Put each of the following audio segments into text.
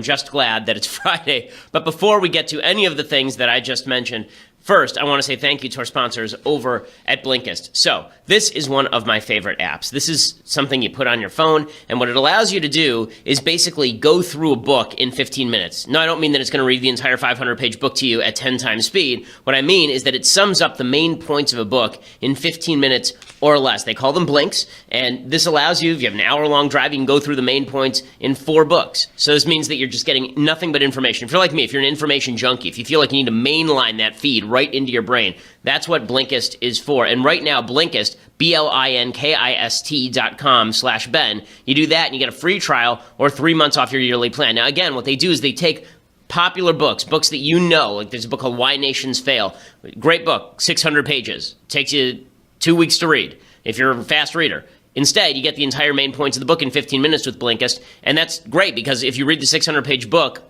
I'm just glad that it's Friday. But before we get to any of the things that I just mentioned, first, I want to say thank you to our sponsors over at Blinkist. So this is one of my favorite apps. This is something you put on your phone, and what it allows you to do is basically go through a book in 15 minutes. No, I don't mean that it's going to read the entire 500-page book to you at 10 times speed. What I mean is that it sums up the main points of a book in 15 minutes or less. They call them blinks, and this allows you, if you have an hour-long drive, you can go through the main points in 4 books. So this means that you're just getting nothing but information. If you're like me, if you're an information junkie, if you feel like you need to mainline that feed right into your brain, that's what Blinkist is for. And right now, Blinkist, BLINKIST.com/Ben, you do that and you get a free trial or 3 months off your yearly plan. Now, again, what they do is they take popular books that you know, like there's a book called Why Nations Fail. Great book, 600 pages. Takes you 2 weeks to read if you're a fast reader. Instead, you get the entire main points of the book in 15 minutes with Blinkist, and that's great because if you read the 600-page book,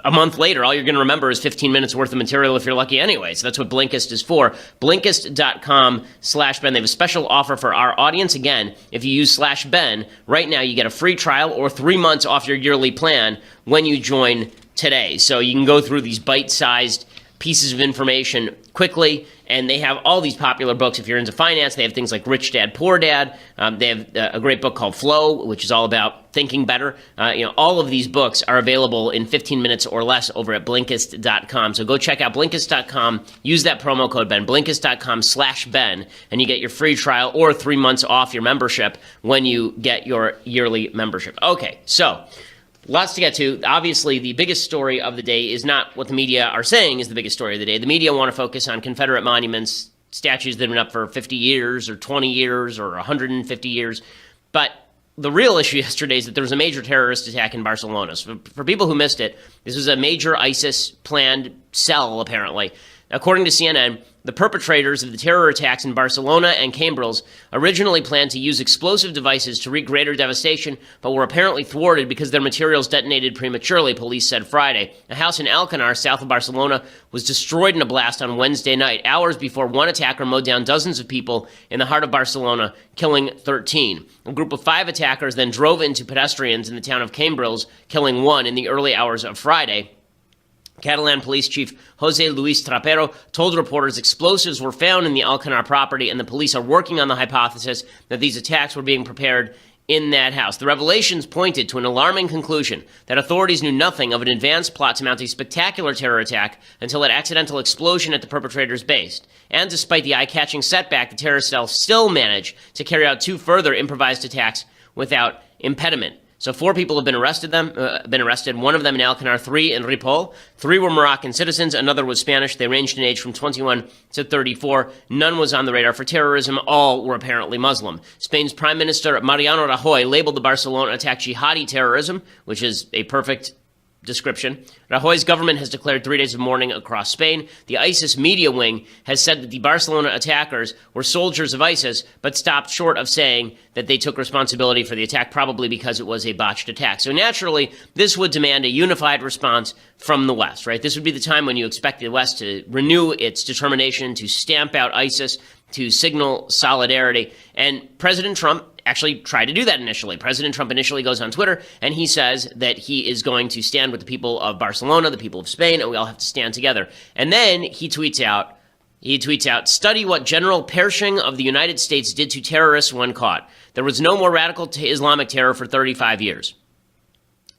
a month later, all you're going to remember is 15 minutes worth of material if you're lucky anyway. So that's what Blinkist is for. Blinkist.com/Ben. They have a special offer for our audience. Again, if you use /Ben, right now you get a free trial or 3 months off your yearly plan when you join today. So you can go through these bite-sized pieces of information quickly, and they have all these popular books. If you're into finance, they have things like Rich Dad, Poor Dad. They have a great book called Flow, which is all about thinking better. All of these books are available in 15 minutes or less over at Blinkist.com. So go check out Blinkist.com. Use that promo code Ben, Blinkist.com/Ben, and you get your free trial or 3 months off your membership when you get your yearly membership. Okay, so lots to get to. Obviously, the biggest story of the day is not what the media are saying is the biggest story of the day. The media want to focus on Confederate monuments, statues that have been up for 50 years or 20 years or 150 years. But the real issue yesterday is that there was a major terrorist attack in Barcelona. So for people who missed it, this was a major ISIS-planned cell, apparently. According to CNN, the perpetrators of the terror attacks in Barcelona and Cambrils originally planned to use explosive devices to wreak greater devastation, but were apparently thwarted because their materials detonated prematurely, police said Friday. A house in Alcanar, south of Barcelona, was destroyed in a blast on Wednesday night, hours before one attacker mowed down dozens of people in the heart of Barcelona, killing 13. A group of 5 attackers then drove into pedestrians in the town of Cambrils, killing 1 in the early hours of Friday. Catalan Police Chief José Luis Trapero told reporters explosives were found in the Alcanar property, and the police are working on the hypothesis that these attacks were being prepared in that house. The revelations pointed to an alarming conclusion that authorities knew nothing of an advanced plot to mount a spectacular terror attack until an accidental explosion at the perpetrator's base. And despite the eye-catching setback, the terrorist cell still managed to carry out 2 further improvised attacks without impediment. So 4 people have been arrested. One of them in Alcanar, 3 in Ripoll. 3 were Moroccan citizens. Another was Spanish. They ranged in age from 21 to 34. None was on the radar for terrorism. All were apparently Muslim. Spain's Prime Minister Mariano Rajoy labeled the Barcelona attack jihadi terrorism, which is a perfect description. Rajoy's government has declared 3 days of mourning across Spain. The ISIS media wing has said that the Barcelona attackers were soldiers of ISIS, but stopped short of saying that they took responsibility for the attack, probably because it was a botched attack. So naturally, this would demand a unified response from the West, right? This would be the time when you expect the West to renew its determination to stamp out ISIS, to signal solidarity. And President Trump actually tried to do that initially. President Trump initially goes on Twitter and he says that he is going to stand with the people of Barcelona, the people of Spain, and we all have to stand together. And then he tweets out, study what General Pershing of the United States did to terrorists when caught. There was no more radical Islamic terror for 35 years.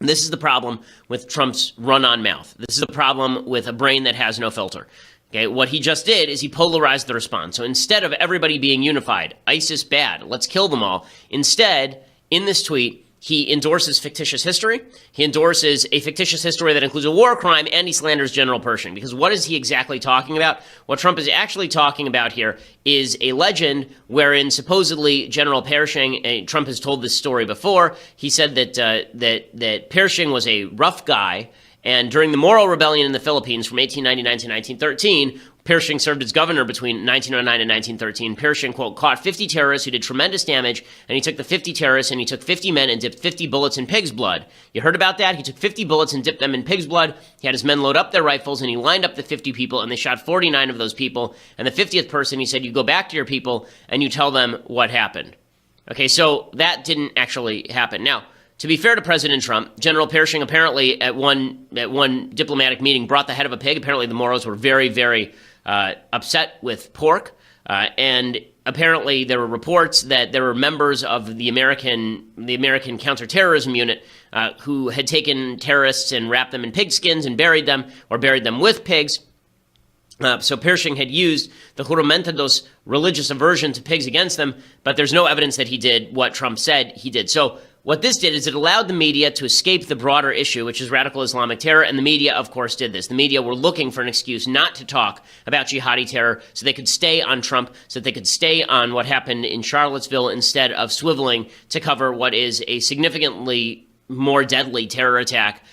And this is the problem with Trump's run-on mouth. This is the problem with a brain that has no filter. Okay, what he just did is he polarized the response. So instead of everybody being unified, ISIS bad, let's kill them all, instead, in this tweet, he endorses fictitious history. He endorses a fictitious history that includes a war crime, and he slanders General Pershing. Because what is he exactly talking about? What Trump is actually talking about here is a legend wherein supposedly General Pershing, and Trump has told this story before, he said that Pershing was a rough guy. And during the Moro Rebellion in the Philippines from 1899 to 1913, Pershing served as governor between 1909 and 1913. Pershing, quote, caught 50 terrorists who did tremendous damage, and he took the 50 terrorists and he took 50 men and dipped 50 bullets in pig's blood. You heard about that? He took 50 bullets and dipped them in pig's blood. He had his men load up their rifles, and he lined up the 50 people, and they shot 49 of those people. And the 50th person, he said, you go back to your people and you tell them what happened. Okay, so that didn't actually happen. Now, to be fair to President Trump, General Pershing apparently at one diplomatic meeting brought the head of a pig. Apparently the Moros were very, very upset with pork. And apparently there were reports that there were members of the American counterterrorism unit who had taken terrorists and wrapped them in pig skins and buried them with pigs. So Pershing had used the juramentos religious aversion to pigs against them, but there's no evidence that he did what Trump said he did. So what this did is it allowed the media to escape the broader issue, which is radical Islamic terror, and the media, of course, did this. The media were looking for an excuse not to talk about jihadi terror so they could stay on Trump, so that they could stay on what happened in Charlottesville instead of swiveling to cover what is a significantly more deadly terror attack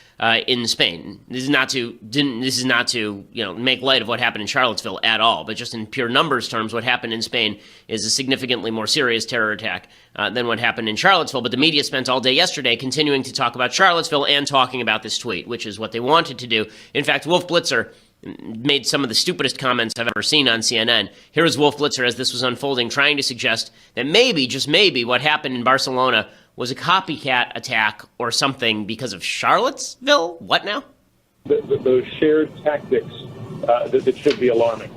in Spain. This is not to make light of what happened in Charlottesville at all, but just in pure numbers terms, what happened in Spain is a significantly more serious terror attack than what happened in Charlottesville. But the media spent all day yesterday continuing to talk about Charlottesville and talking about this tweet, which is what they wanted to do. In fact, Wolf Blitzer made some of the stupidest comments I've ever seen on CNN. Here was Wolf Blitzer as this was unfolding, trying to suggest that maybe, just maybe, what happened in Barcelona was a copycat attack or something because of Charlottesville? What now? Those shared tactics that should be alarming.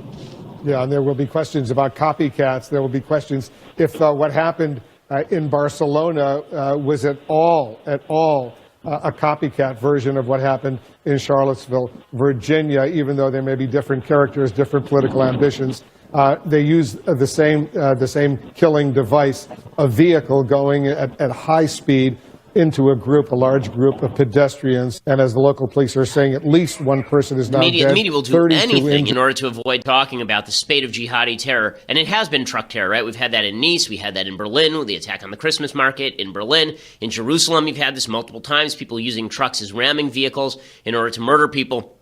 Yeah, and there will be questions about copycats. There will be questions if what happened in Barcelona was at all a copycat version of what happened in Charlottesville, Virginia, even though there may be different characters, different political ambitions. They use the same killing device, a vehicle going at high speed into a large group of pedestrians. And as the local police are saying, at least one person is now dead. The media will do anything in order to avoid talking about the spate of jihadi terror. And it has been truck terror, right? We've had that in Nice. We had that in Berlin with the attack on the Christmas market in Berlin. In Jerusalem, we've had this multiple times, people using trucks as ramming vehicles in order to murder people.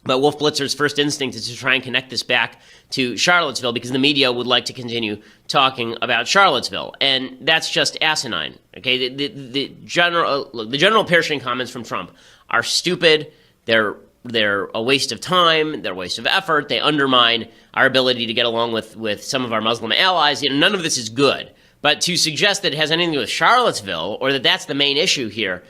But Wolf Blitzer's first instinct is to try and connect this back to Charlottesville because the media would like to continue talking about Charlottesville. And that's just asinine. Okay, the General Pershing comments from Trump are stupid. They're a waste of time. They're a waste of effort. They undermine our ability to get along with some of our Muslim allies. None of this is good. But to suggest that it has anything to do with Charlottesville or that that's the main issue here,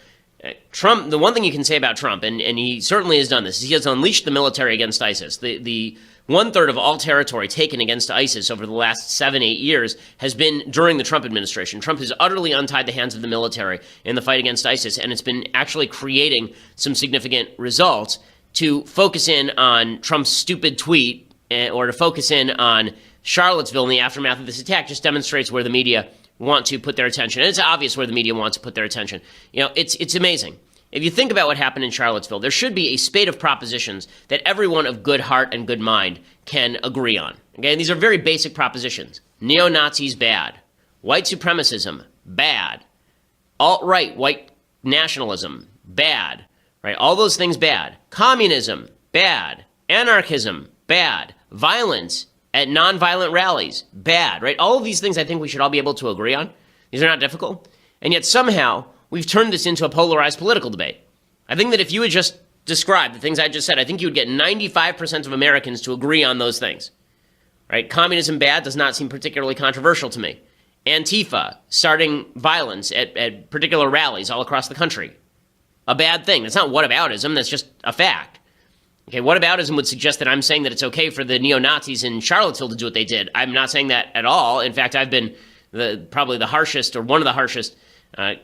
Trump, the one thing you can say about Trump, and he certainly has done this, is he has unleashed the military against ISIS. The 1/3 of all territory taken against ISIS over the last 7-8 years has been during the Trump administration. Trump has utterly untied the hands of the military in the fight against ISIS, and it's been actually creating some significant results. To focus in on Trump's stupid tweet or to focus in on Charlottesville in the aftermath of this attack just demonstrates where the media want to put their attention. And it's obvious where the media wants to put their attention. It's amazing. If you think about what happened in Charlottesville, there should be a spate of propositions that everyone of good heart and good mind can agree on. Okay, and these are very basic propositions. Neo-Nazis, bad. White supremacism, bad. Alt-right, white nationalism, bad. Right? All those things bad. Communism, bad. Anarchism, bad. Violence at nonviolent rallies, bad, right? All of these things I think we should all be able to agree on. These are not difficult. And yet somehow we've turned this into a polarized political debate. I think that if you would just describe the things I just said, I think you would get 95% of Americans to agree on those things, right? Communism bad does not seem particularly controversial to me. Antifa, starting violence at particular rallies all across the country, a bad thing. That's not whataboutism, that's just a fact. Okay, whataboutism would suggest that I'm saying that it's okay for the neo-Nazis in Charlottesville to do what they did. I'm not saying that at all. In fact, I've been probably the harshest or one of the harshest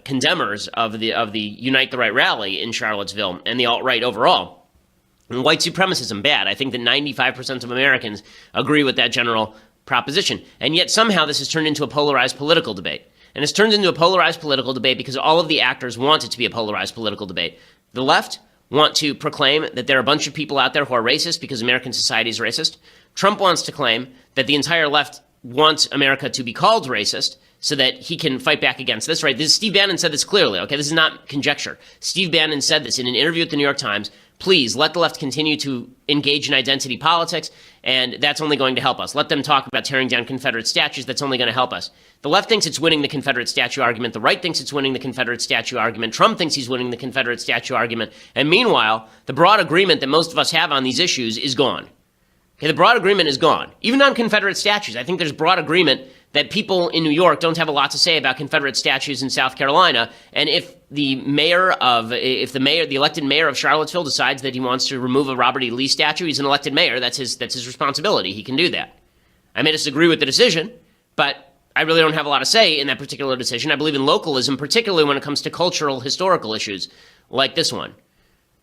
condemners of the Unite the Right rally in Charlottesville and the alt-right overall. And white supremacism, bad. I think that 95% of Americans agree with that general proposition. And yet somehow this has turned into a polarized political debate. And it's turned into a polarized political debate because all of the actors want it to be a polarized political debate. The left want to proclaim that there are a bunch of people out there who are racist because American society is racist. Trump wants to claim that the entire left wants America to be called racist so that he can fight back against this, right? Steve Bannon said this clearly, okay? This is not conjecture. Steve Bannon said this in an interview at the New York Times. Please let the left continue to engage in identity politics, and that's only going to help us. Let them talk about tearing down Confederate statues. That's only going to help us. The left thinks it's winning the Confederate statue argument. The right thinks it's winning the Confederate statue argument. Trump thinks he's winning the Confederate statue argument. And meanwhile, the broad agreement that most of us have on these issues is gone. Okay, the broad agreement is gone. Even on Confederate statues, I think there's broad agreement that people in New York don't have a lot to say about Confederate statues in South Carolina. And if the elected mayor of Charlottesville decides that he wants to remove a Robert E. Lee statue, he's an elected mayor. That's his responsibility. He can do that. I may disagree with the decision, but I really don't have a lot to say in that particular decision. I believe in localism, particularly when it comes to cultural, historical issues like this one.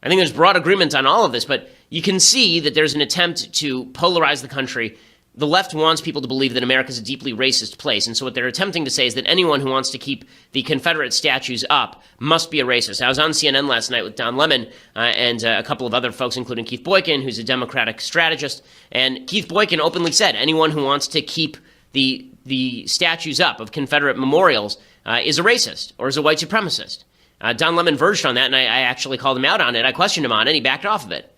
I think there's broad agreement on all of this, but you can see that there's an attempt to polarize the country. The left wants people to believe that America is a deeply racist place, and so what they're attempting to say is that anyone who wants to keep the Confederate statues up must be a racist. I was on CNN last night with Don Lemon and a couple of other folks, including Keith Boykin, who's a Democratic strategist, and Keith Boykin openly said anyone who wants to keep the statues up of Confederate memorials is a racist or is a white supremacist. Don Lemon verged on that, and I actually called him out on it. I questioned him on it, and he backed off of it.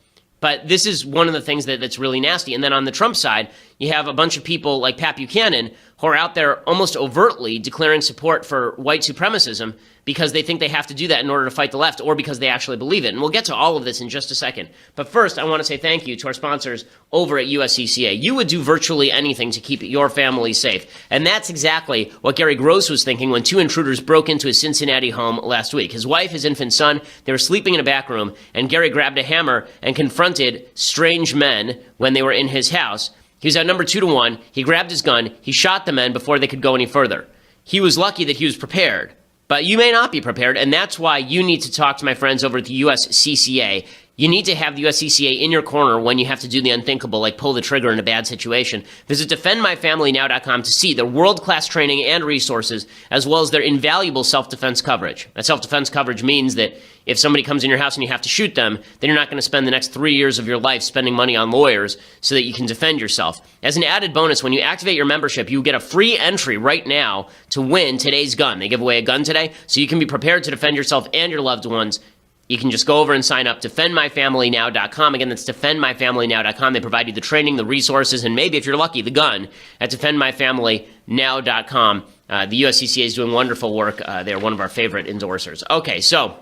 But this is one of the things that's really nasty. And then on the Trump side, you have a bunch of people like Pat Buchanan who are out there almost overtly declaring support for white supremacism because they think they have to do that in order to fight the left, or because they actually believe it. And we'll get to all of this in just a second. But first, I want to say thank you to our sponsors over at USCCA. You would do virtually anything to keep your family safe. And that's exactly what Gary Gross was thinking when two intruders broke into his Cincinnati home last week. His wife, his infant son, they were sleeping in a back room, and Gary grabbed a hammer and confronted strange men when they were in his house. He was outnumbered 2-1. He grabbed his gun. He shot the men before they could go any further. He was lucky that he was prepared. But you may not be prepared, and that's why you need to talk to my friends over at the USCCA. You need to have the USCCA in your corner when you have to do the unthinkable, like pull the trigger in a bad situation. Visit defendmyfamilynow.com to see their world-class training and resources, as well as their invaluable self-defense coverage. That self-defense coverage means that if somebody comes in your house and you have to shoot them, then you're not going to spend the next 3 years of your life spending money on lawyers so that you can defend yourself. As an added bonus, when you activate your membership, you get a free entry right now to win today's gun. They give away a gun today, so you can be prepared to defend yourself and your loved ones. You can just go over and sign up, defendmyfamilynow.com. Again, that's defendmyfamilynow.com. They provide you the training, the resources, and maybe, if you're lucky, the gun at defendmyfamilynow.com. The USCCA is doing wonderful work. They're one of our favorite endorsers. Okay, so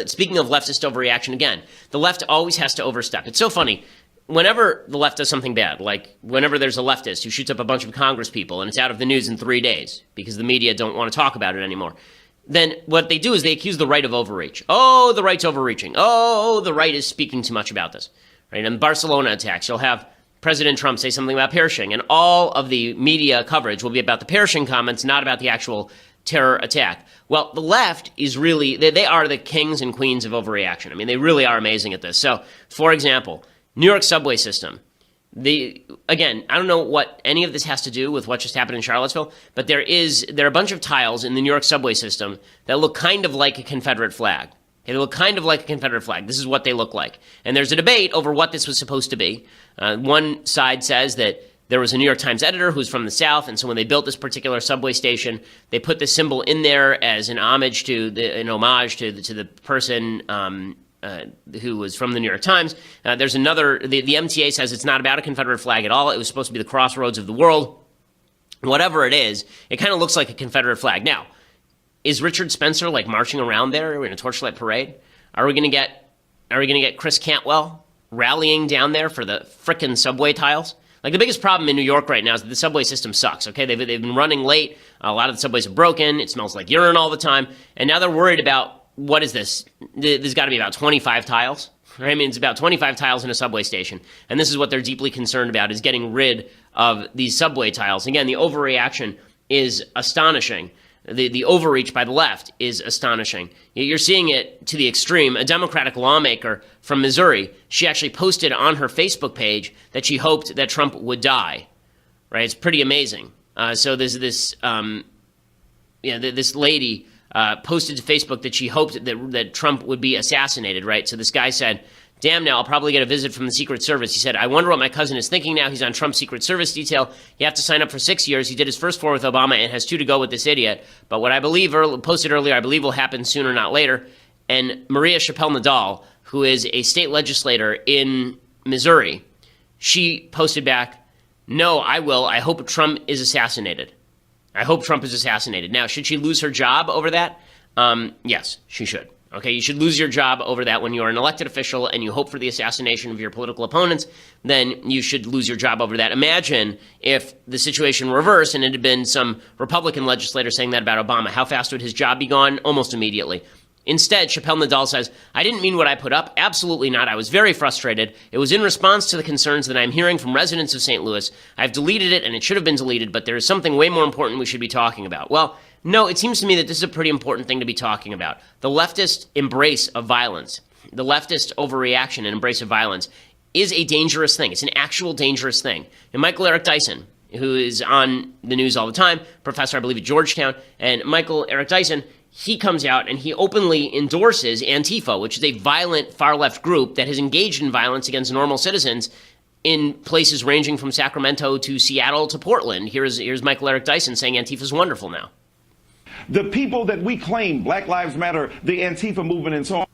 speaking of leftist overreaction, again, the left always has to overstep. It's so funny. Whenever the left does something bad, like whenever there's a leftist who shoots up a bunch of Congress people and it's out of the news in 3 days because the media don't want to talk about it anymore, then what they do is they accuse the right of overreach. Oh, the right's overreaching. Oh, the right is speaking too much about this. Right? And Barcelona attacks, you'll have President Trump say something about Pershing, and all of the media coverage will be about the Pershing comments, not about the actual terror attack. Well, the left is really, they are the kings and queens of overreaction. I mean, they really are amazing at this. So, for example, New York subway system. Again, I don't know what any of this has to do with what just happened in Charlottesville, but there are a bunch of tiles in the New York subway system that look kind of like a Confederate flag. Okay, they look kind of like a Confederate flag. This is what they look like. And there's a debate over what this was supposed to be. One side says that there was a New York Times editor who's from the South, and so when they built this particular subway station, they put this symbol in there as an homage to the person who was from the New York Times. There's another, the MTA says it's not about a Confederate flag at all. It was supposed to be the crossroads of the world. Whatever it is, it kind of looks like a Confederate flag. Now, is Richard Spencer like marching around there in a torchlight parade? Are we going to get Chris Cantwell rallying down there for the frickin' subway tiles? Like, the biggest problem in New York right now is that the subway system sucks, okay? They've been running late. A lot of the subways are broken. It smells like urine all the time. And now they're worried about, what is this? There's got to be about 25 tiles. Right? I mean, it's about 25 tiles in a subway station. And this is what they're deeply concerned about, is getting rid of these subway tiles. Again, the overreaction is astonishing. The overreach by the left is astonishing. You're seeing it to the extreme. A Democratic lawmaker from Missouri, she actually posted on her Facebook page that she hoped that Trump would die. Right? It's pretty amazing. So there's this lady posted to Facebook that she hoped that Trump would be assassinated, right? So this guy said, damn, now I'll probably get a visit from the Secret Service. He said, I wonder what my cousin is thinking now. He's on Trump's Secret Service detail. You have to sign up for 6 years. He did his first 4 with Obama and has 2 to go with this idiot. But what I believe, posted earlier, I believe will happen sooner, not later. And Maria Chappelle-Nadal, who is a state legislator in Missouri, she posted back, no, I will. I hope Trump is assassinated. I hope Trump is assassinated. Now, should she lose her job over that? Yes, she should. Okay, you should lose your job over that. When you are an elected official and you hope for the assassination of your political opponents, then you should lose your job over that. Imagine if the situation reversed and it had been some Republican legislator saying that about Obama. How fast would his job be gone? Almost immediately. Instead, Chappelle Nadal says, I didn't mean what I put up. Absolutely not. I was very frustrated. It was in response to the concerns that I'm hearing from residents of St. Louis. I've deleted it and it should have been deleted, but there is something way more important we should be talking about. Well, no, it seems to me that this is a pretty important thing to be talking about. The leftist embrace of violence, the leftist overreaction and embrace of violence is a dangerous thing. It's an actual dangerous thing. And Michael Eric Dyson, who is on the news all the time, professor, I believe, at Georgetown, and Michael Eric Dyson, he comes out and he openly endorses Antifa, which is a violent far-left group that has engaged in violence against normal citizens in places ranging from Sacramento to Seattle to Portland. Here's Michael Eric Dyson saying Antifa's wonderful now. The people that we claim, Black Lives Matter, the Antifa movement and so on,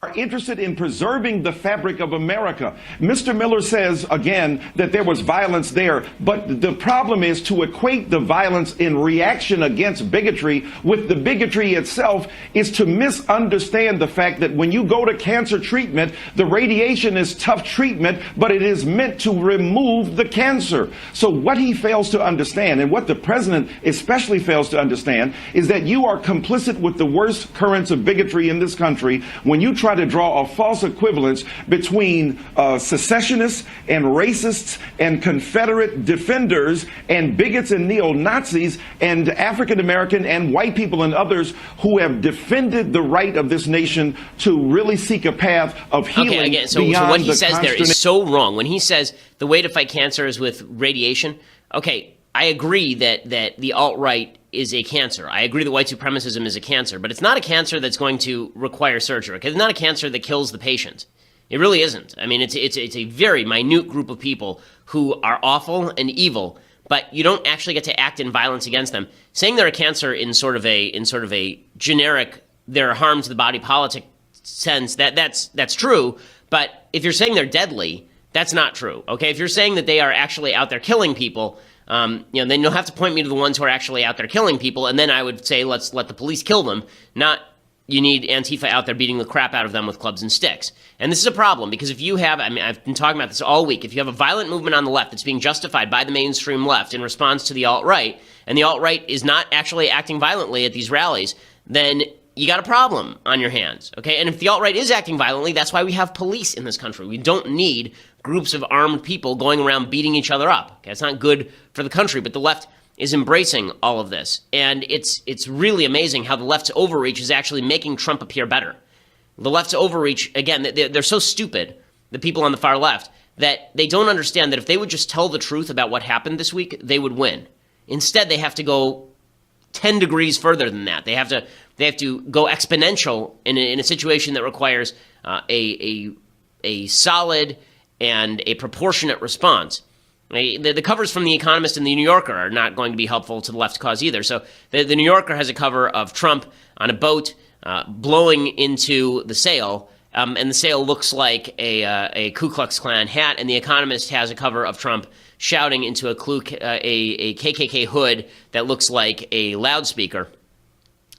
are interested in preserving the fabric of America. Mr. Miller says, again, that there was violence there, but the problem is to equate the violence in reaction against bigotry with the bigotry itself is to misunderstand the fact that when you go to cancer treatment, the radiation is tough treatment, but it is meant to remove the cancer. So what he fails to understand, and what the president especially fails to understand, is that you are complicit with the worst currents of bigotry in this country when you try to draw a false equivalence between secessionists and racists and Confederate defenders and bigots and neo-Nazis and African-American and white people and others who have defended the right of this nation to really seek a path of healing. Okay, again, so what he says there is so wrong. When he says the way to fight cancer is with radiation, okay, I agree that the alt-right is a cancer. I agree that white supremacism is a cancer, but it's not a cancer that's going to require surgery. Okay? It's not a cancer that kills the patient. It really isn't. I mean, it's a very minute group of people who are awful and evil, but you don't actually get to act in violence against them. Saying they're a cancer in sort of a generic, they're a harm to the body politic sense, that's true. But if you're saying they're deadly, that's not true. Okay? If you're saying that they are actually out there killing people, then you'll have to point me to the ones who are actually out there killing people, and then I would say let's let the police kill them, not you need Antifa out there beating the crap out of them with clubs and sticks. And this is a problem, because if you have, I mean, I've been talking about this all week, if you have a violent movement on the left that's being justified by the mainstream left in response to the alt-right, and the alt-right is not actually acting violently at these rallies, then you got a problem on your hands, okay? And if the alt-right is acting violently, that's why we have police in this country. We don't need groups of armed people going around beating each other up. Okay? It's not good for the country, but the left is embracing all of this. And it's really amazing how the left's overreach is actually making Trump appear better. The left's overreach, again, they're so stupid, the people on the far left, that they don't understand that if they would just tell the truth about what happened this week, they would win. Instead, they have to go 10 degrees further than that. They have to go exponential in a situation that requires a solid and a proportionate response. The covers from The Economist and The New Yorker are not going to be helpful to the left's cause either. So the New Yorker has a cover of Trump on a boat blowing into the sail, and the sail looks like a Ku Klux Klan hat, and The Economist has a cover of Trump shouting into a KKK hood that looks like a loudspeaker.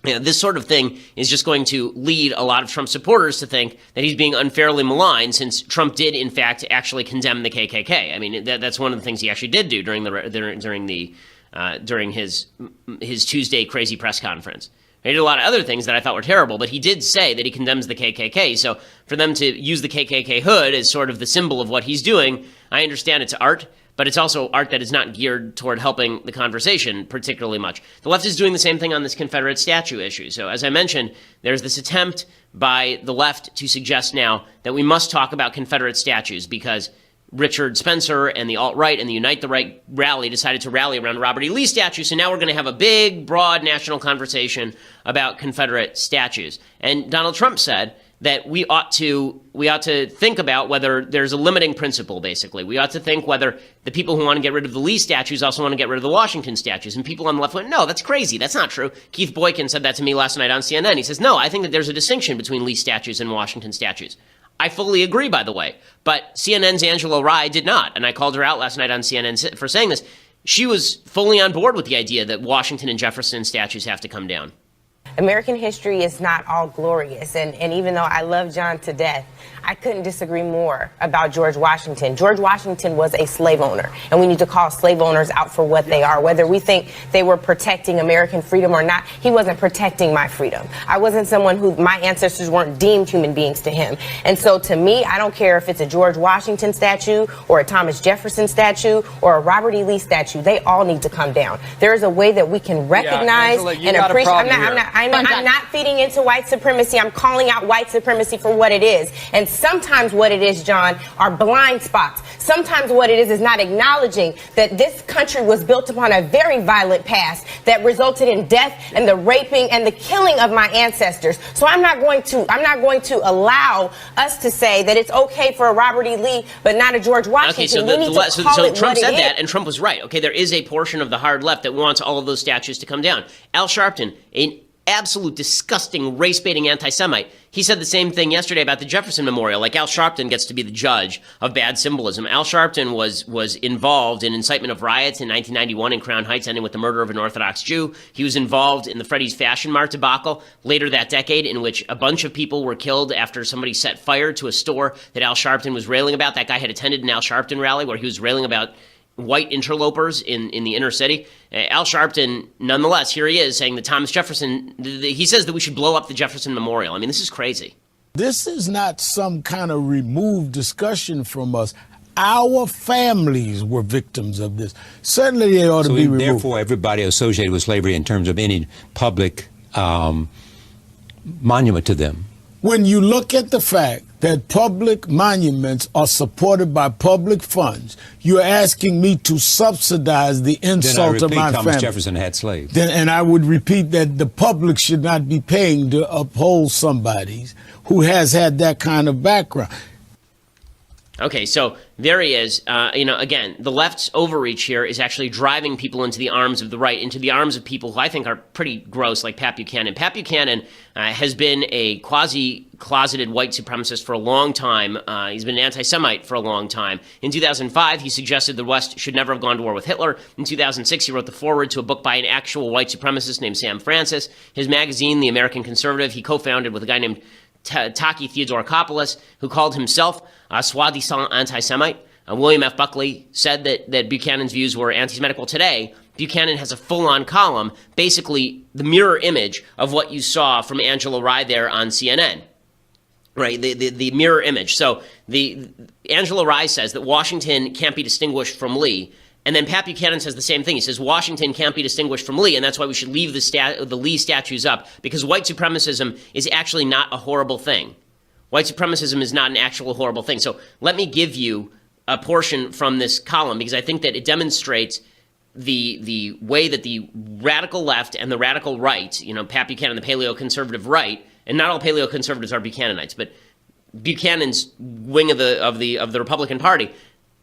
You know, this sort of thing is just going to lead a lot of Trump supporters to think that he's being unfairly maligned, since Trump did, in fact, actually condemn the KKK. I mean, that's one of the things he actually did do during his Tuesday crazy press conference. He did a lot of other things that I thought were terrible, but he did say that he condemns the KKK. So for them to use the KKK hood as sort of the symbol of what he's doing, I understand it's art, but it's also art that is not geared toward helping the conversation particularly much. The left is doing the same thing on this Confederate statue issue. So as I mentioned, there's this attempt by the left to suggest now that we must talk about Confederate statues because Richard Spencer and the alt-right and the Unite the Right rally decided to rally around Robert E. Lee statue. So now we're going to have a big, broad national conversation about Confederate statues. And Donald Trump said that we ought to think about whether there's a limiting principle, basically. We ought to think whether the people who want to get rid of the Lee statues also want to get rid of the Washington statues. And people on the left went, no, that's crazy. That's not true. Keith Boykin said that to me last night on CNN. He says, no, I think that there's a distinction between Lee statues and Washington statues. I fully agree, by the way. But CNN's Angela Rye did not. And I called her out last night on CNN for saying this. She was fully on board with the idea that Washington and Jefferson statues have to come down. American history is not all glorious. And even though I love John to death, I couldn't disagree more about George Washington. George Washington was a slave owner, and we need to call slave owners out for what they are. Whether we think they were protecting American freedom or not, he wasn't protecting my freedom. I wasn't someone who my ancestors weren't deemed human beings to him. And so to me, I don't care if it's a George Washington statue or a Thomas Jefferson statue or a Robert E. Lee statue. They all need to come down. There is a way that we can recognize and appreciate. I'm not feeding into white supremacy. I'm calling out white supremacy for what it is. And sometimes what it is, John, are blind spots. Sometimes what it is not acknowledging that this country was built upon a very violent past that resulted in death and the raping and the killing of my ancestors. So I'm not going to allow us to say that it's okay for a Robert E. Lee but not a George Washington. Okay, so Trump said that, and Trump was right. Okay, there is a portion of the hard left that wants all of those statues to come down. Al Sharpton, an absolute disgusting race-baiting anti-Semite. He said the same thing yesterday about the Jefferson Memorial. Like Al Sharpton gets to be the judge of bad symbolism. Al Sharpton was involved in incitement of riots in 1991 in Crown Heights, ending with the murder of an Orthodox Jew. He was involved in the Freddie's Fashion Mart debacle later that decade, in which a bunch of people were killed after somebody set fire to a store that Al Sharpton was railing about. That guy had attended an Al Sharpton rally where he was railing about white interlopers in the inner city. Al Sharpton, nonetheless, here he is saying that Thomas Jefferson, he says that we should blow up the Jefferson Memorial. I mean, this is crazy. This is not some kind of removed discussion from us. Our families were victims of this. Certainly they ought to be removed. Therefore, everybody associated with slavery in terms of any public monument to them. When you look at the fact that public monuments are supported by public funds, you're asking me to subsidize the insult of my family. Thomas Jefferson had slaves. And I would repeat that the public should not be paying to uphold somebody who has had that kind of background. Okay, so there he is. Again, the left's overreach here is actually driving people into the arms of the right, into the arms of people who I think are pretty gross, like Pat Buchanan. Pat Buchanan has been a quasi-closeted white supremacist for a long time. He's been an anti-Semite for a long time. In 2005, he suggested the West should never have gone to war with Hitler. In 2006, he wrote the foreword to a book by an actual white supremacist named Sam Francis. His magazine, The American Conservative, he co-founded with a guy named Taki Theodorakopoulos, who called himself a soi-disant anti-Semite. William F. Buckley said that Buchanan's views were anti-Semitic. Well, today, Buchanan has a full-on column, basically the mirror image of what you saw from Angela Rye there on CNN. Right, the mirror image. So Angela Rye says that Washington can't be distinguished from Lee. And then Pat Buchanan says the same thing. He says Washington can't be distinguished from Lee, and that's why we should leave the Lee statues up, because white supremacism is actually not a horrible thing. White supremacism is not an actual horrible thing. So let me give you a portion from this column, because I think that it demonstrates the way that the radical left and the radical right, Pat Buchanan, the paleo-conservative right, and not all paleo-conservatives are Buchananites, but Buchanan's wing of the Republican Party,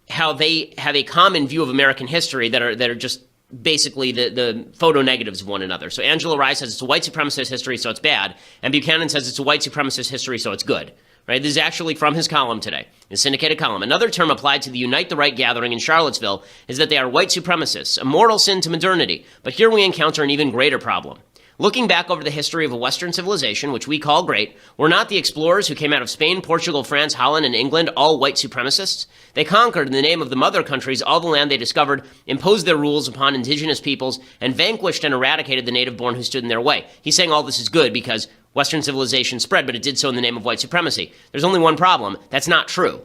how they have a common view of American history that are just basically the photo negatives of one another. So Angela Rye says it's a white supremacist history, so it's bad, and Buchanan says it's a white supremacist history, so it's good. Right? This is actually from his column today, his syndicated column. Another term applied to the Unite the Right gathering in Charlottesville is that they are white supremacists, a mortal sin to modernity. But here we encounter an even greater problem. Looking back over the history of a Western civilization, which we call great, were not the explorers who came out of Spain, Portugal, France, Holland, and England all white supremacists? They conquered, in the name of the mother countries, all the land they discovered, imposed their rules upon indigenous peoples, and vanquished and eradicated the native-born who stood in their way. He's saying all this is good because Western civilization spread, but it did so in the name of white supremacy. There's only one problem. That's not true.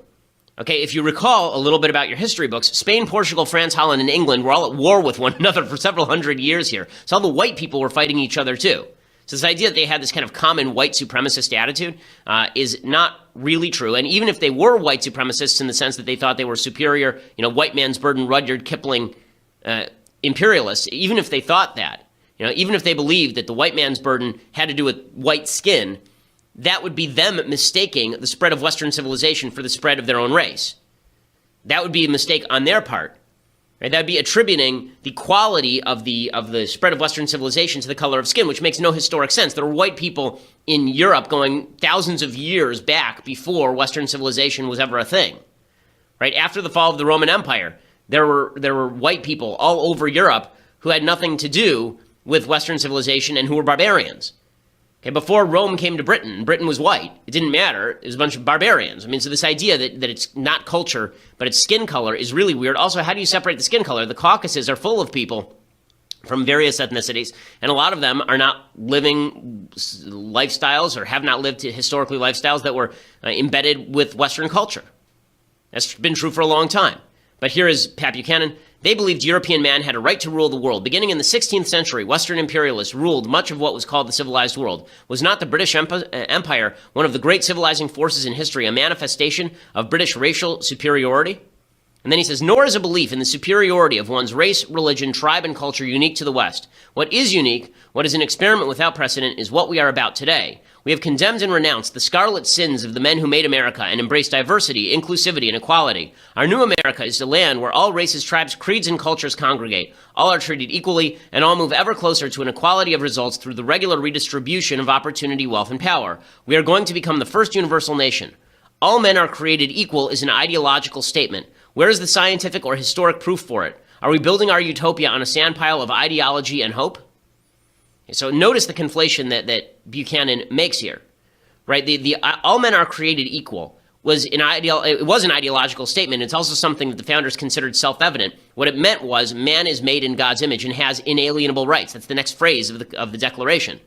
Okay, if you recall a little bit about your history books, Spain, Portugal, France, Holland, and England were all at war with one another for several hundred years here. So all the white people were fighting each other too. So this idea that they had this kind of common white supremacist attitude is not really true. And even if they were white supremacists in the sense that they thought they were superior, white man's burden, Rudyard Kipling imperialists, even if they thought that, even if they believed that the white man's burden had to do with white skin, that would be them mistaking the spread of Western civilization for the spread of their own race. That would be a mistake on their part. Right? That would be attributing the quality of the spread of Western civilization to the color of skin, which makes no historic sense. There were white people in Europe going thousands of years back before Western civilization was ever a thing. Right? After the fall of the Roman Empire, there were white people all over Europe who had nothing to do with Western civilization and who were barbarians. Okay, before Rome came to Britain, Britain was white. It didn't matter. It was a bunch of barbarians. I mean, so this idea that it's not culture, but it's skin color is really weird. Also, how do you separate the skin color? The Caucasus are full of people from various ethnicities, and a lot of them are not living lifestyles or have not lived historically lifestyles that were embedded with Western culture. That's been true for a long time. But here is Pat Buchanan. They believed European man had a right to rule the world. Beginning in the 16th century, Western imperialists ruled much of what was called the civilized world. Was not the British Empire one of the great civilizing forces in history, a manifestation of British racial superiority? And then he says, nor is a belief in the superiority of one's race, religion, tribe, and culture unique to the West. What is unique, what is an experiment without precedent, is what we are about today. We have condemned and renounced the scarlet sins of the men who made America and embraced diversity, inclusivity, and equality. Our new America is a land where all races, tribes, creeds, and cultures congregate. All are treated equally, and all move ever closer to an equality of results through the regular redistribution of opportunity, wealth, and power. We are going to become the first universal nation. All men are created equal is an ideological statement. Where is the scientific or historic proof for it? Are we building our utopia on a sandpile of ideology and hope? So notice the conflation that Buchanan makes here, right? The all men are created equal was an ideological statement. It's also something that the founders considered self-evident. What it meant was man is made in God's image and has inalienable rights. That's the next phrase of the Declaration.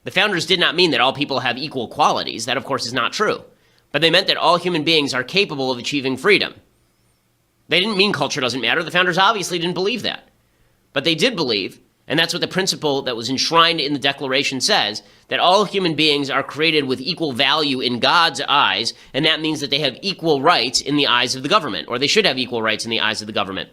The founders did not mean that all people have equal qualities. That, of course, is not true. But they meant that all human beings are capable of achieving freedom. They didn't mean culture doesn't matter. The founders obviously didn't believe that. But they did believe, and that's what the principle that was enshrined in the Declaration says, that all human beings are created with equal value in God's eyes, and that means that they have equal rights in the eyes of the government, or they should have equal rights in the eyes of the government.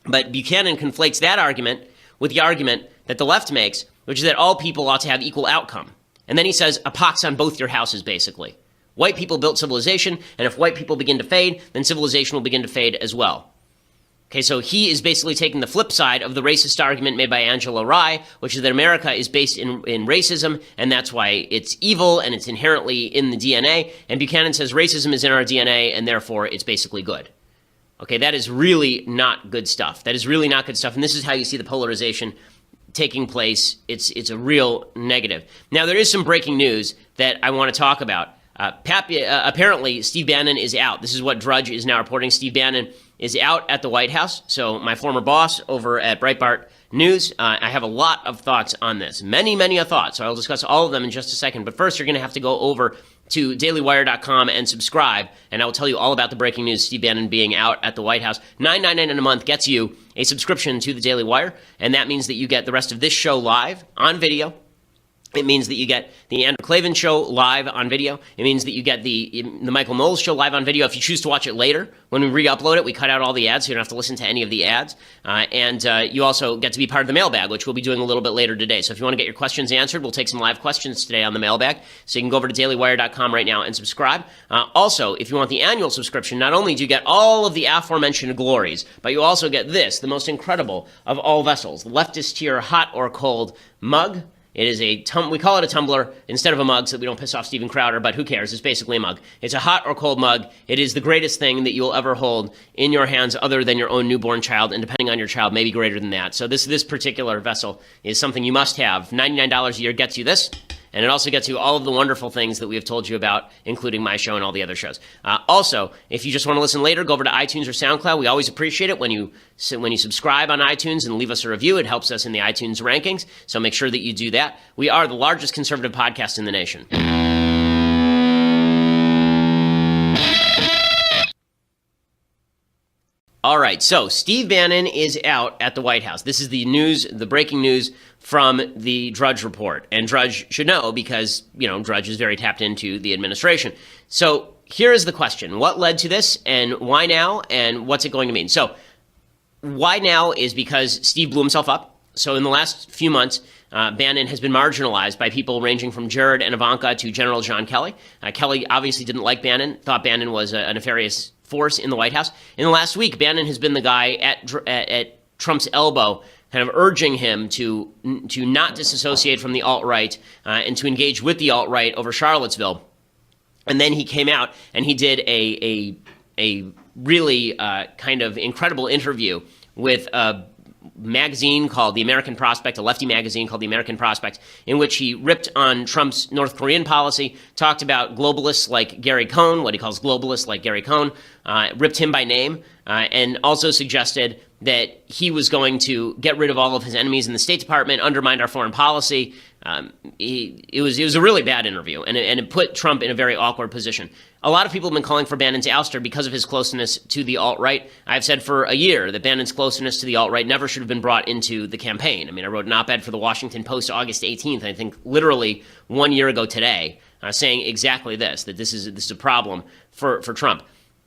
But Buchanan conflates that argument with the argument that the left makes, which is that all people ought to have equal outcome. And then he says, a pox on both your houses, basically. White people built civilization, and if white people begin to fade, then civilization will begin to fade as well. Okay, so he is basically taking the flip side of the racist argument made by Angela Rye, which is that America is based in racism, and that's why it's evil, and it's inherently in the DNA. And Buchanan says racism is in our DNA, and therefore it's basically good. Okay, that is really not good stuff. That is really not good stuff, and this is how you see the polarization taking place. It's a real negative. Now, there is some breaking news that I want to talk about. Apparently, Steve Bannon is out. This is what Drudge is now reporting. Steve Bannon is out at the White House. So my former boss over at Breitbart News, I have a lot of thoughts on this. Many thoughts. So I'll discuss all of them in just a second. But first, you're going to have to go over to dailywire.com and subscribe, and I will tell you all about the breaking news, Steve Bannon being out at the White House. $9.99 a month gets you a subscription to the Daily Wire, and that means that you get the rest of this show live on video. It means that you get the Andrew Klavan show live on video. It means that you get the Michael Knowles show live on video. If you choose to watch it later, when we re-upload it, we cut out all the ads, so you don't have to listen to any of the ads. And you also get to be part of the mailbag, which we'll be doing a little bit later today. So if you want to get your questions answered, we'll take some live questions today on the mailbag. So you can go over to dailywire.com right now and subscribe. Also, if you want the annual subscription, not only do you get all of the aforementioned glories, but you also get this, the most incredible of all vessels, the leftist tier hot or cold mug. It is we call it a tumbler instead of a mug so that we don't piss off Steven Crowder, but who cares? It's basically a mug. It's a hot or cold mug. It is the greatest thing that you'll ever hold in your hands other than your own newborn child, and depending on your child, maybe greater than that. So this particular vessel is something you must have. $99 a year gets you this. And it also gets you all of the wonderful things that we have told you about, including my show and all the other shows. Also, if you just want to listen later, go over to iTunes or SoundCloud. We always appreciate it when you subscribe on iTunes and leave us a review. It helps us in the iTunes rankings, so make sure that you do that. We are the largest conservative podcast in the nation. All right, so Steve Bannon is out at the White House. This is the news, the breaking news from the Drudge Report. And Drudge should know because, Drudge is very tapped into the administration. So here is the question. What led to this, and why now, and what's it going to mean? So why now is because Steve blew himself up. So in the last few months, Bannon has been marginalized by people ranging from Jared and Ivanka to General John Kelly. Kelly obviously didn't like Bannon, thought Bannon was a nefarious force in the White House. In the last week, Bannon has been the guy at Trump's elbow, kind of urging him to not disassociate from the alt-right and to engage with the alt-right over Charlottesville. And then he came out and he did a really kind of incredible interview with magazine called The American Prospect, a lefty magazine called The American Prospect, in which he ripped on Trump's North Korean policy, talked about globalists like Gary Cohn, what he calls globalists like Gary Cohn, ripped him by name, and also suggested that he was going to get rid of all of his enemies in the State Department, undermined our foreign policy. It was a really bad interview, and it put Trump in a very awkward position. A lot of people have been calling for Bannon's ouster because of his closeness to the alt-right. I've said for a year that Bannon's closeness to the alt-right never should have been brought into the campaign. I mean, I wrote an op-ed for the Washington Post August 18th, I think literally 1 year ago today, saying exactly this, that this is a problem for Trump.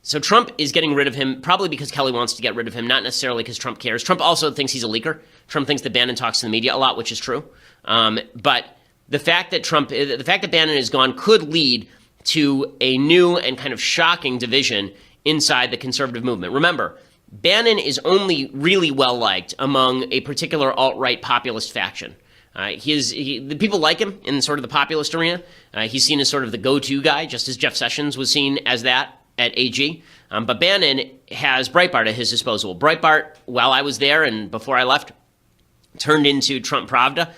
So Trump is getting rid of him probably because Kelly wants to get rid of him, not necessarily because Trump cares. Trump also thinks he's a leaker. Trump thinks that Bannon talks to the media a lot, which is true. But the fact that Bannon is gone could lead to a new and kind of shocking division inside the conservative movement. Remember, Bannon is only really well liked among a particular alt-right populist faction. The people like him in sort of the populist arena. He's seen as sort of the go-to guy, just as Jeff Sessions was seen as that at AG. But Bannon has Breitbart at his disposal. Breitbart, while I was there and before I left, turned into Trump Pravda.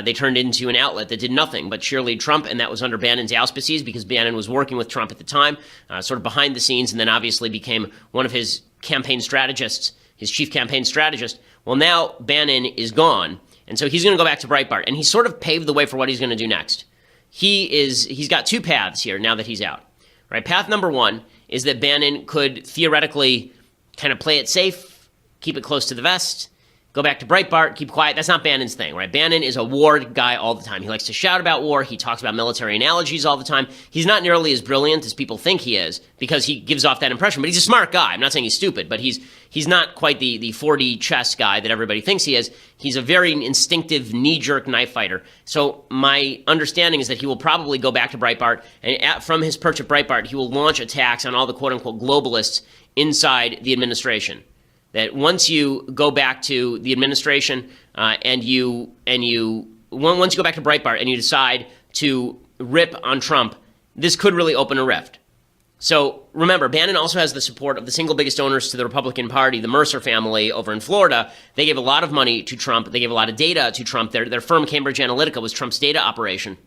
They turned into an outlet that did nothing but cheerlead Trump, and that was under Bannon's auspices because Bannon was working with Trump at the time, sort of behind the scenes, and then obviously became one of his campaign strategists, his chief campaign strategist. Well, now Bannon is gone, and so he's going to go back to Breitbart, and he sort of paved the way for what he's going to do next. He's got two paths here now that he's out. Right? Path number one is that Bannon could theoretically kind of play it safe, keep it close to the vest, go back to Breitbart, keep quiet. That's not Bannon's thing, right? Bannon is a war guy all the time. He likes to shout about war. He talks about military analogies all the time. He's not nearly as brilliant as people think he is because he gives off that impression, but he's a smart guy. I'm not saying he's stupid, but he's not quite the 4D chess guy that everybody thinks he is. He's a very instinctive, knee-jerk knife fighter. So my understanding is that he will probably go back to Breitbart, and from his perch at Breitbart, he will launch attacks on all the quote-unquote globalists inside the administration. That once you go back to the administration once you go back to Breitbart and you decide to rip on Trump, this could really open a rift. So remember, Bannon also has the support of the single biggest donors to the Republican Party, the Mercer family over in Florida. They gave a lot of money to Trump. They gave a lot of data to Trump. Their firm Cambridge Analytica was Trump's data operation.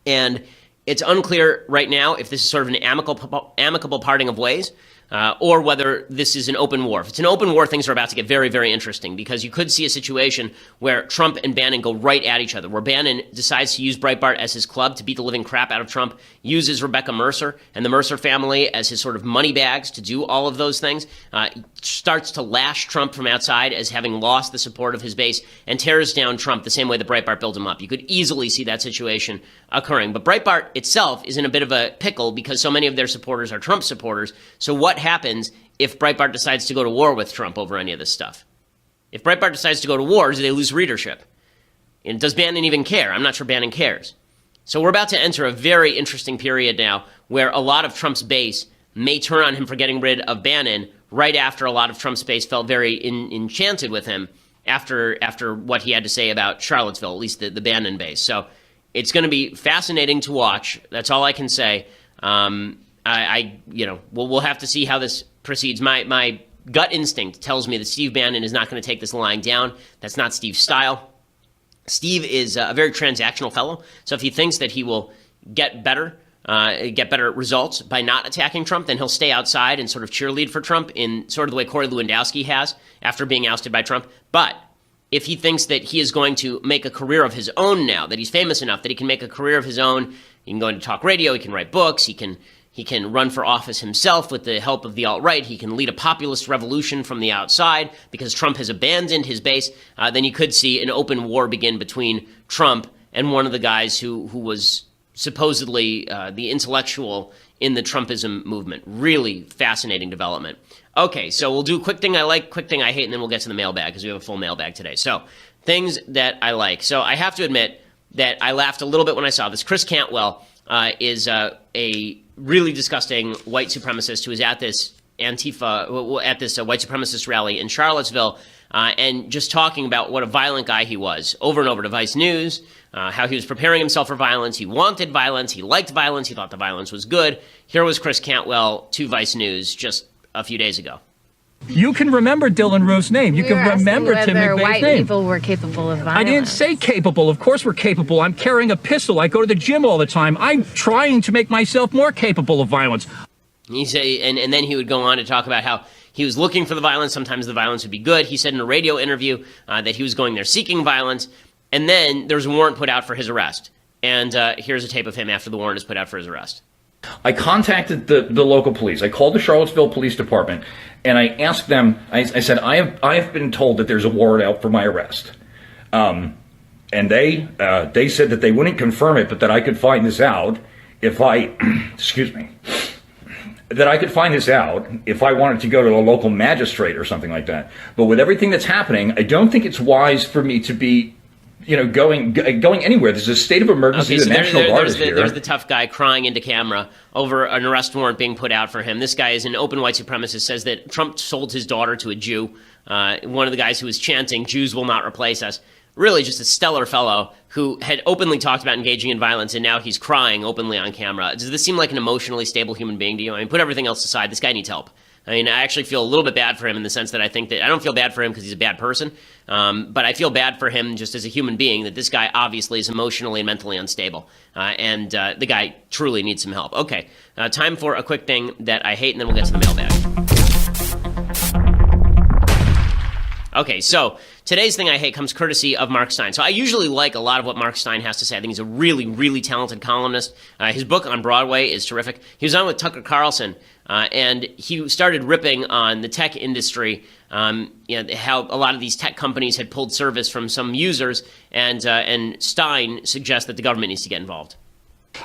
And it's unclear right now if this is sort of an amicable parting of ways. Or whether this is an open war. If it's an open war, things are about to get very, very interesting because you could see a situation where Trump and Bannon go right at each other, where Bannon decides to use Breitbart as his club to beat the living crap out of Trump, uses Rebecca Mercer and the Mercer family as his sort of money bags to do all of those things, starts to lash Trump from outside as having lost the support of his base, and tears down Trump the same way that Breitbart built him up. You could easily see that situation occurring. But Breitbart itself is in a bit of a pickle because so many of their supporters are Trump supporters. So what happens if Breitbart decides to go to war with Trump over any of this stuff? If Breitbart decides to go to war, do they lose readership? And does Bannon even care? I'm not sure Bannon cares. So we're about to enter a very interesting period now where a lot of Trump's base may turn on him for getting rid of Bannon right after a lot of Trump's base felt very enchanted with him after what he had to say about Charlottesville, at least the Bannon base. So it's going to be fascinating to watch. That's all I can say. We'll have to see how this proceeds. My gut instinct tells me that Steve Bannon is not going to take this lying down. That's not Steve's style. Steve is a very transactional fellow. So if he thinks that he will get better results by not attacking Trump, then he'll stay outside and sort of cheerlead for Trump in sort of the way Corey Lewandowski has after being ousted by Trump. But if he thinks that he is going to make a career of his own now, that he's famous enough, that he can make a career of his own, he can go into talk radio, he can write books, he can run for office himself with the help of the alt-right. He can lead a populist revolution from the outside because Trump has abandoned his base. Then you could see an open war begin between Trump and one of the guys who was supposedly the intellectual in the Trumpism movement. Really fascinating development. Okay, so we'll do quick thing I like, quick thing I hate, and then we'll get to the mailbag because we have a full mailbag today. So things that I like. So I have to admit that I laughed a little bit when I saw this. Chris Cantwell is a really disgusting white supremacist who was at this white supremacist rally in Charlottesville, and just talking about what a violent guy he was over and over to Vice News, how he was preparing himself for violence. He wanted violence. He liked violence. He thought the violence was good. Here was Chris Cantwell to Vice News just a few days ago. You can remember Dylan Roof's name. You can remember Tim McVeigh's white name. people were capable of violence. I didn't say capable. Of course we're capable. I'm carrying a pistol. I go to the gym all the time. I'm trying to make myself more capable of violence. He say, and then he would go on to talk about how he was looking for the violence. Sometimes the violence would be good. He said in a radio interview that he was going there seeking violence. And then there's a warrant put out for his arrest. And here's a tape of him after the warrant is put out for his arrest. I contacted the local police. I called the Charlottesville Police Department, and I asked them, I said, I have been told that there's a warrant out for my arrest. And they said that they wouldn't confirm it, but that I could find this out if I, excuse me, that I could find this out if I wanted to go to a local magistrate or something like that. But with everything that's happening, I don't think it's wise for me to be going anywhere. There's a state of emergency. Okay, the so National Guard is here. There's the tough guy crying into camera over an arrest warrant being put out for him. This guy is an open white supremacist, says that Trump sold his daughter to a Jew. One of the guys who was chanting, "Jews will not replace us." Really just a stellar fellow who had openly talked about engaging in violence, and now he's crying openly on camera. Does this seem like an emotionally stable human being to you? I mean, put everything else aside. This guy needs help. I mean, I actually feel a little bit bad for him in the sense that I think that I don't feel bad for him because he's a bad person, but I feel bad for him just as a human being that this guy obviously is emotionally and mentally unstable, and the guy truly needs some help. Okay, time for a quick thing that I hate, and then we'll get to the mailbag. Okay, so today's thing I hate comes courtesy of Mark Steyn. So I usually like a lot of what Mark Steyn has to say. I think he's a really, really talented columnist. His book on Broadway is terrific. He was on with Tucker Carlson, and he started ripping on the tech industry, how a lot of these tech companies had pulled service from some users, and Steyn suggests that the government needs to get involved.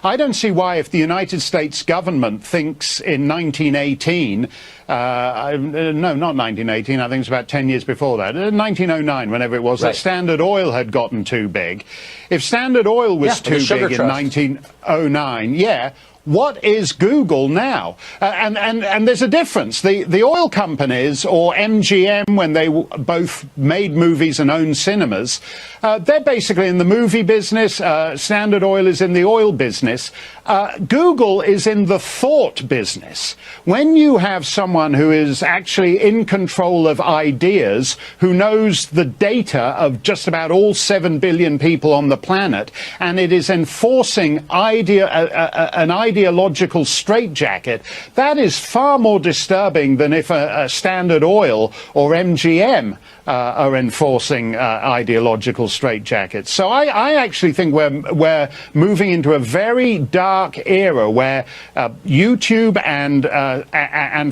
I don't see why, if the United States government thinks in 1918, no, not 1918, I think it's about 10 years before that, 1909, whenever it was, right, that Standard Oil had gotten too big. If Standard Oil was too big in 1909, what is Google now? And there's a difference. The oil companies, or MGM, when they both made movies and owned cinemas, they're basically in the movie business. Standard Oil is in the oil business. Google is in the thought business. When you have someone who is actually in control of ideas, who knows the data of just about all 7 billion people on the planet, and it is enforcing an ideological straitjacket, that is far more disturbing than if a Standard Oil or MGM are enforcing ideological straitjackets. So I actually think we're moving into a very dark era where YouTube and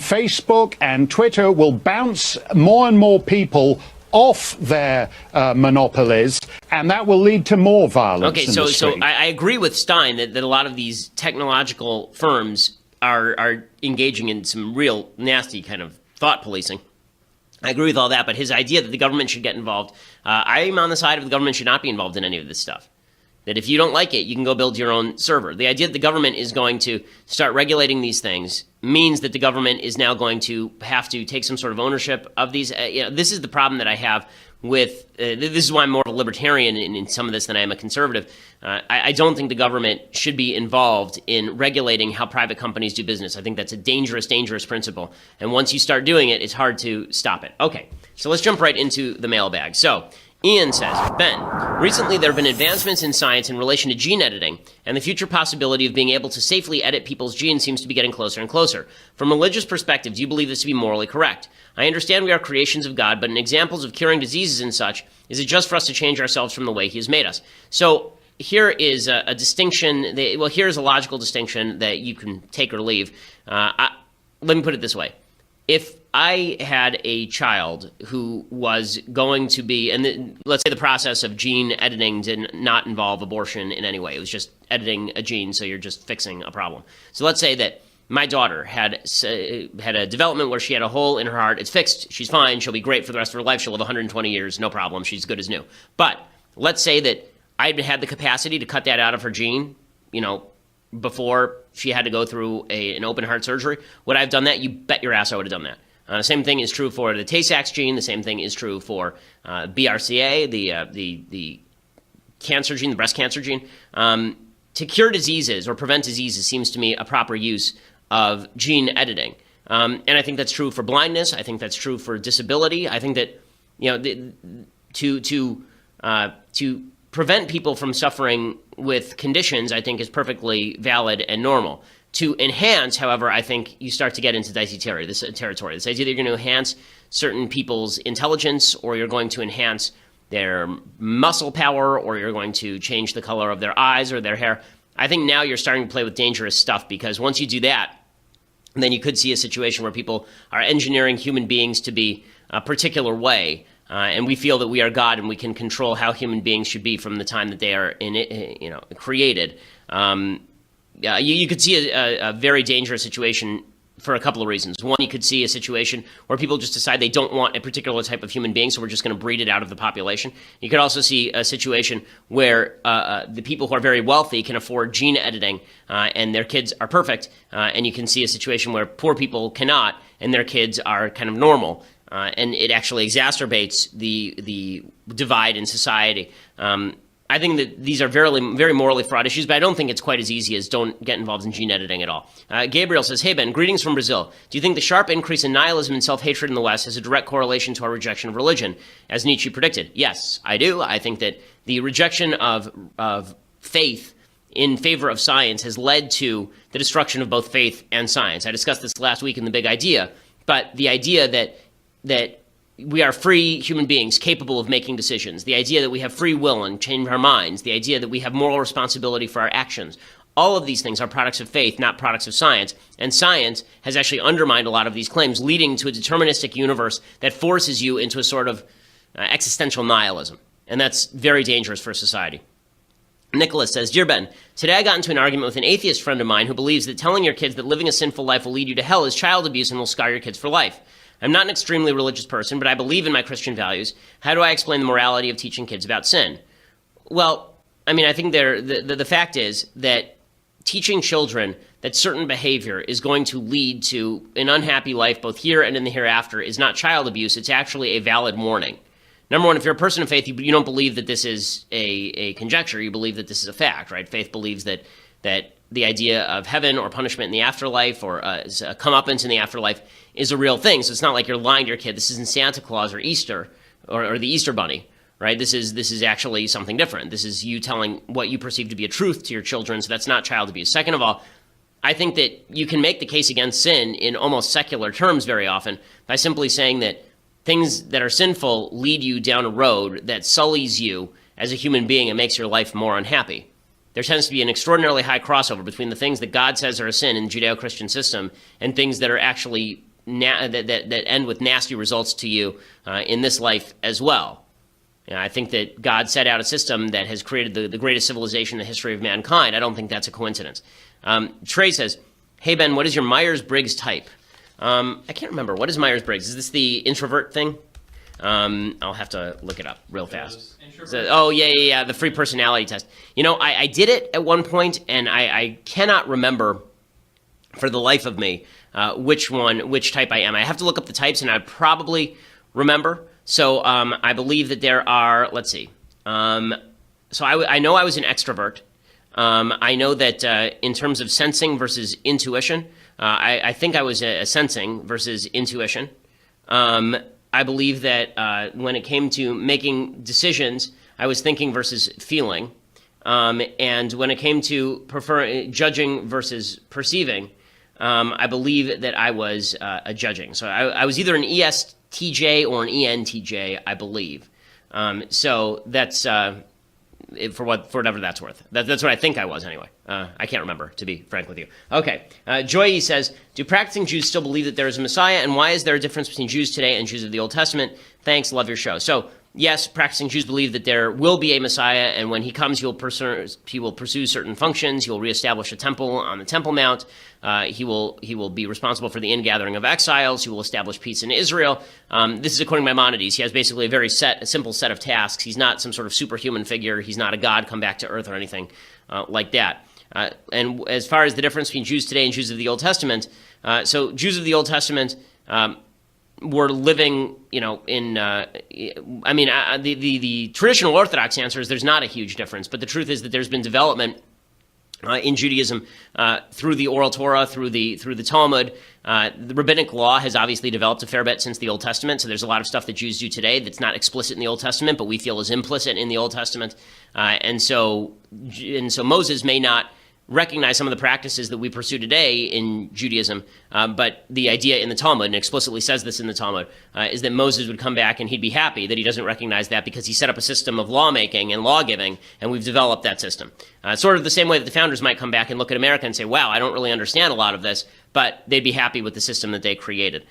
Facebook and Twitter will bounce more and more people off their monopolies, and that will lead to more violence. Okay, so I agree with Steyn that a lot of these technological firms are engaging in some real nasty kind of thought policing. I agree with all that, but his idea that the government should get involved, I'm on the side of the government should not be involved in any of this stuff. That if you don't like it, you can go build your own server. The idea that the government is going to start regulating these things means that the government is now going to have to take some sort of ownership of these. This is the problem that I have with, this is why I'm more of a libertarian in some of this than I am a conservative. I don't think the government should be involved in regulating how private companies do business. I think that's a dangerous, dangerous principle. And once you start doing it, it's hard to stop it. Okay, so let's jump right into the mailbag. So, Ian says, Ben, recently there have been advancements in science in relation to gene editing, and the future possibility of being able to safely edit people's genes seems to be getting closer and closer. From a religious perspective, do you believe this to be morally correct? I understand we are creations of God, but in examples of curing diseases and such, is it just for us to change ourselves from the way He has made us? So here is a distinction. Here's a logical distinction that you can take or leave. Let me put it this way. If I had a child who was going to be, and let's say the process of gene editing did not involve abortion in any way. It was just editing a gene, so you're just fixing a problem. So let's say that my daughter had a development where she had a hole in her heart. It's fixed. She's fine. She'll be great for the rest of her life. She'll live 120 years. No problem. She's good as new. But let's say that I had the capacity to cut that out of her gene, before she had to go through an open heart surgery. Would I have done that? You bet your ass I would have done that. The same thing is true for the Tay-Sachs gene. The same thing is true for BRCA, the cancer gene, the breast cancer gene. To cure diseases or prevent diseases seems to me a proper use of gene editing. And I think that's true for blindness. I think that's true for disability. I think that, to prevent people from suffering with conditions, I think is perfectly valid and normal. To enhance, however, I think you start to get into dicey territory. This idea that you're going to enhance certain people's intelligence, or you're going to enhance their muscle power, or you're going to change the color of their eyes or their hair. I think now you're starting to play with dangerous stuff, because once you do that, then you could see a situation where people are engineering human beings to be a particular way. And we feel that we are God and we can control how human beings should be from the time that they are created. You could see a very dangerous situation for a couple of reasons. One, you could see a situation where people just decide they don't want a particular type of human being, so we're just going to breed it out of the population. You could also see a situation where the people who are very wealthy can afford gene editing and their kids are perfect, and you can see a situation where poor people cannot and their kids are kind of normal. And it actually exacerbates the divide in society. I think that these are very morally fraught issues, but I don't think it's quite as easy as don't get involved in gene editing at all. Gabriel says, hey, Ben, greetings from Brazil. Do you think the sharp increase in nihilism and self-hatred in the West has a direct correlation to our rejection of religion, as Nietzsche predicted? Yes, I do. I think that the rejection of faith in favor of science has led to the destruction of both faith and science. I discussed this last week in The Big Idea, but the idea that we are free human beings capable of making decisions, the idea that we have free will and change our minds, the idea that we have moral responsibility for our actions, all of these things are products of faith, not products of science. And science has actually undermined a lot of these claims, leading to a deterministic universe that forces you into a sort of existential nihilism. And that's very dangerous for society. Nicholas says, Dear Ben, today I got into an argument with an atheist friend of mine who believes that telling your kids that living a sinful life will lead you to hell is child abuse and will scar your kids for life. I'm not an extremely religious person, but I believe in my Christian values. How do I explain the morality of teaching kids about sin? Well, I mean, I think the fact is that teaching children that certain behavior is going to lead to an unhappy life both here and in the hereafter is not child abuse. It's actually a valid warning. Number one, if you're a person of faith, you don't believe that this is a conjecture. You believe that this is a fact, right? Faith believes that the idea of heaven or punishment in the afterlife or a comeuppance in the afterlife is a real thing. So it's not like you're lying to your kid. This isn't Santa Claus or Easter or the Easter Bunny, right? This is actually something different. This is you telling what you perceive to be a truth to your children, so that's not child abuse. Second of all, I think that you can make the case against sin in almost secular terms very often by simply saying that things that are sinful lead you down a road that sullies you as a human being and makes your life more unhappy. There tends to be an extraordinarily high crossover between the things that God says are a sin in the Judeo-Christian system and things that are actually that end with nasty results to you in this life as well. I think that God set out a system that has created the greatest civilization in the history of mankind. I don't think that's a coincidence. Trey says, hey, Ben, what is your Myers-Briggs type? I can't remember. What is Myers-Briggs? Is this the introvert thing? I'll have to look it up real fast. So, yeah, the free personality test. I did it at one point, and I cannot remember for the life of me which type I am. I have to look up the types, and I'd probably remember. So I believe that there are, let's see. So I know I was an extrovert. I know that in terms of sensing versus intuition, I think I was a sensing versus intuition. I believe that when it came to making decisions, I was thinking versus feeling. And when it came to judging versus perceiving, I believe that I was a judging. So I was either an ESTJ or an ENTJ, I believe. So that's for whatever that's worth. That's what I think I was anyway. I can't remember, to be frank with you. Okay. Joy says, do practicing Jews still believe that there is a Messiah, and why is there a difference between Jews today and Jews of the Old Testament? Thanks, love your show. So, yes, practicing Jews believe that there will be a Messiah, and when he comes, he will pursue certain functions. He will reestablish a temple on the Temple Mount. He will be responsible for the ingathering of exiles. He will establish peace in Israel. This is according to Maimonides. He has basically a simple set of tasks. He's not some sort of superhuman figure. He's not a god come back to earth or anything like that. And as far as the difference between Jews today and Jews of the Old Testament, so Jews of the Old Testament were living, the traditional Orthodox answer is there's not a huge difference, but the truth is that there's been development in Judaism through the Oral Torah, through the Talmud. The rabbinic law has obviously developed a fair bit since the Old Testament, so there's a lot of stuff that Jews do today that's not explicit in the Old Testament, but we feel is implicit in the Old Testament. And so Moses may not recognize some of the practices that we pursue today in Judaism, but the idea in the Talmud, and explicitly says this in the Talmud, is that Moses would come back and he'd be happy that he doesn't recognize that because he set up a system of lawmaking and law-giving, and we've developed that system. Sort of the same way that the founders might come back and look at America and say, wow, I don't really understand a lot of this, but they'd be happy with the system that they created.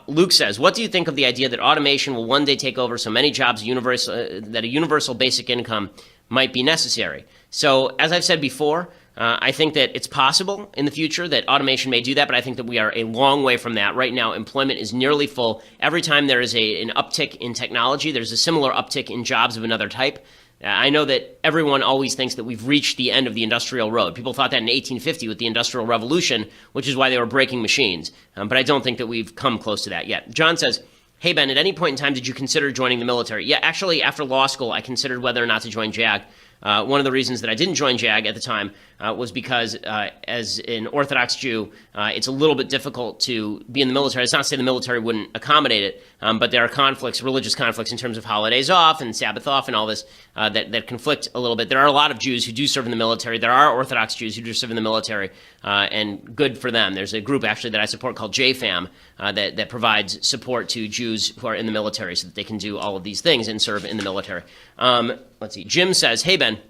Luke says, what do you think of the idea that automation will one day take over so many jobs that a universal basic income might be necessary? So, as I've said before, I think that it's possible in the future that automation may do that, but I think that we are a long way from that. Right now, employment is nearly full. Every time there is an uptick in technology, there's a similar uptick in jobs of another type. I know that everyone always thinks that we've reached the end of the industrial road. People thought that in 1850 with the Industrial Revolution, which is why they were breaking machines. But I don't think that we've come close to that yet. John says, hey, Ben, at any point in time did you consider joining the military? Yeah, actually, after law school, I considered whether or not to join JAG. One of the reasons that I didn't join JAG at the time was because as an Orthodox Jew, it's a little bit difficult to be in the military. It's not to say the military wouldn't accommodate it, but there are conflicts, religious conflicts in terms of holidays off and Sabbath off and all this that conflict a little bit. There are a lot of Jews who do serve in the military. There are Orthodox Jews who do serve in the military, and good for them. There's a group actually that I support called JFAM that provides support to Jews who are in the military so that they can do all of these things and serve in the military. Let's see. Jim says, hey, Ben,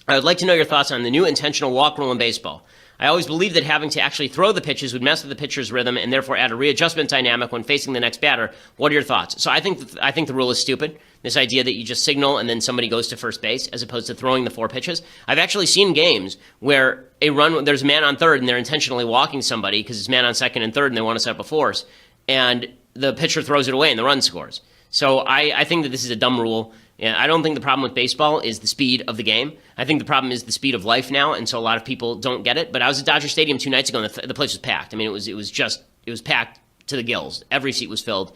I would like to know your thoughts on the new intentional walk rule in baseball. I always believed that having to actually throw the pitches would mess with the pitcher's rhythm and therefore add a readjustment dynamic when facing the next batter. What are your thoughts? So I think the rule is stupid. This idea that you just signal and then somebody goes to first base as opposed to throwing the 4 pitches. I've actually seen games where there's a man on third and they're intentionally walking somebody because it's man on second and third and they want to set up a force, and the pitcher throws it away and the run scores. So I think that this is a dumb rule. I don't think the problem with baseball is the speed of the game. I think the problem is the speed of life now, and so a lot of people don't get it. But I was at Dodger Stadium 2 nights ago, and the place was packed. I mean, it was packed to the gills. Every seat was filled.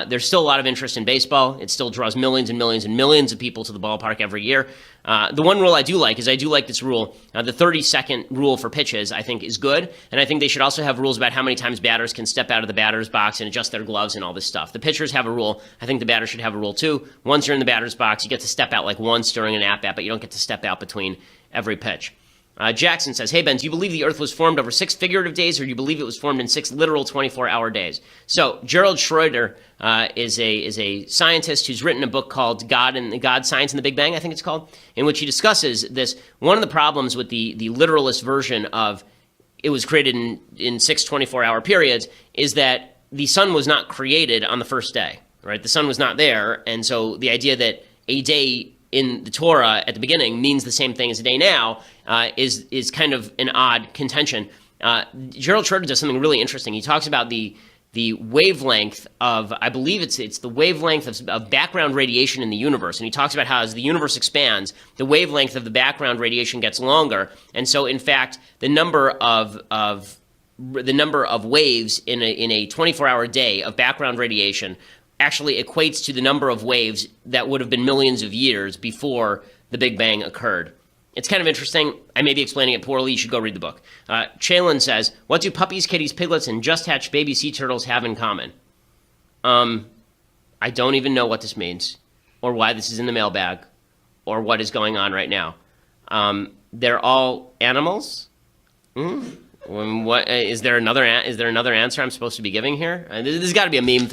There's still a lot of interest in baseball. It still draws millions and millions and millions of people to the ballpark every year. The one rule I do like this rule. The 30-second rule for pitches, I think, is good. And I think they should also have rules about how many times batters can step out of the batter's box and adjust their gloves and all this stuff. The pitchers have a rule. I think the batters should have a rule, too. Once you're in the batter's box, you get to step out like once during an at-bat, but you don't get to step out between every pitch. Jackson says, hey, Ben, do you believe the Earth was formed over 6 figurative days, or do you believe it was formed in 6 literal 24-hour days? So Gerald Schroeder is a scientist who's written a book called God, Science, and the Big Bang, I think it's called, in which he discusses this. One of the problems with the literalist version of it was created in 6 24-hour periods is that the sun was not created on the first day, right? The sun was not there, and so the idea that a day in the Torah at the beginning means the same thing as a day now is kind of an odd contention. Gerald Schroeder does something really interesting. He talks about the wavelength of, I believe it's the wavelength of background radiation in the universe, and he talks about how as the universe expands, the wavelength of the background radiation gets longer, and so in fact the number of waves in a 24-hour day of background radiation actually equates to the number of waves that would have been millions of years before the Big Bang occurred. It's kind of interesting. I may be explaining it poorly. You should go read the book. Chalin says, what do puppies, kitties, piglets, and just-hatched baby sea turtles have in common? I don't even know what this means, or why this is in the mailbag, or what is going on right now. They're all animals? What is there another answer I'm supposed to be giving here? This has got to be a meme thing.